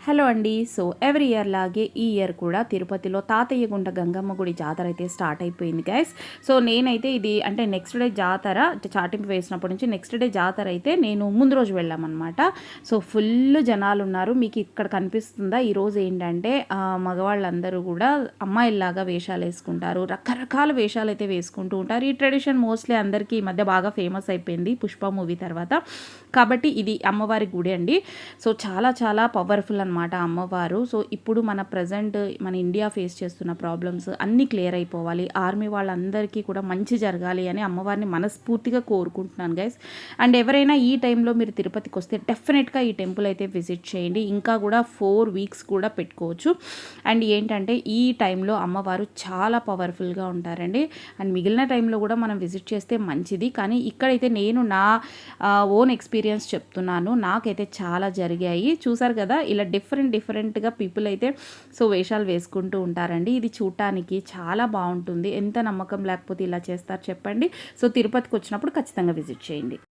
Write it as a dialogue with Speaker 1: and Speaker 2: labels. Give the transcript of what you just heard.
Speaker 1: Hello అండి. So every year లాగే ఈ ఇయర్ కూడా తిరుపతిలో తాతయ్యగుంట గంగమ్మ గుడి జాతర అయితే స్టార్ట్ అయిపోయింది గైస్. సో నేనైతే ఇది అంటే నెక్స్ట్ డే జాతర చాటింపు వేసినప్పటి నుంచి నెక్స్ట్ డే జాతర అయితే నేను ముందు రోజు వెళ్ళామన్నమాట. సో ఫుల్ జనాలు ఉన్నారు. మీకు ఇక్కడ కనిపిస్తుందా? ఈరోజు ఏంటంటే మగవాళ్ళందరూ కూడా అమ్మాయిల్లాగా వేషాలు వేసుకుంటారు. రకరకాల వేషాలు అయితే వేసుకుంటూ ఉంటారు. ఈ ట్రెడిషన్ మోస్ట్లీ అందరికీ ఈ మధ్య బాగా ఫేమస్ అయిపోయింది పుష్ప మూవీ తర్వాత. కాబట్టి ఇది అమ్మవారి గుడి అండి. సో చాలా చాలా పవర్ఫుల్ అనమాట అమ్మవారు. సో ఇప్పుడు మన ప్రజెంట్ మన ఇండియా ఫేస్ చేస్తున్న ప్రాబ్లమ్స్ అన్నీ క్లియర్ అయిపోవాలి, ఆర్మీ వాళ్ళందరికీ కూడా మంచి జరగాలి అని అమ్మవారిని మనస్ఫూర్తిగా కోరుకుంటున్నాను గైస్. అండ్ ఎవరైనా ఈ టైంలో మీరు తిరుపతికి వస్తే డెఫినెట్గా ఈ టెంపుల్ అయితే విజిట్ చేయండి. ఇంకా కూడా 4 వీక్స్ కూడా పెట్టుకోవచ్చు. అండ్ ఏంటంటే ఈ టైంలో అమ్మవారు చాలా పవర్ఫుల్గా ఉంటారండి. అండ్ మిగిలిన టైంలో కూడా మనం విజిట్ చేస్తే మంచిది. కానీ ఇక్కడైతే నేను నా ఓన్ ఎక్స్పీరియన్స్ చెప్తున్నాను. నాకైతే చాలా జరిగాయి. చూసారు కదా, ఇలా డిఫరెంట్గా పీపుల్ అయితే సో వేషాలు వేసుకుంటూ ఉంటారండి. ఇది చూడటానికి చాలా బాగుంటుంది. ఎంత నమ్మకం లేకపోతే ఇలా చేస్తారు చెప్పండి. సో తిరుపతికి వచ్చినప్పుడు ఖచ్చితంగా విజిట్ చేయండి.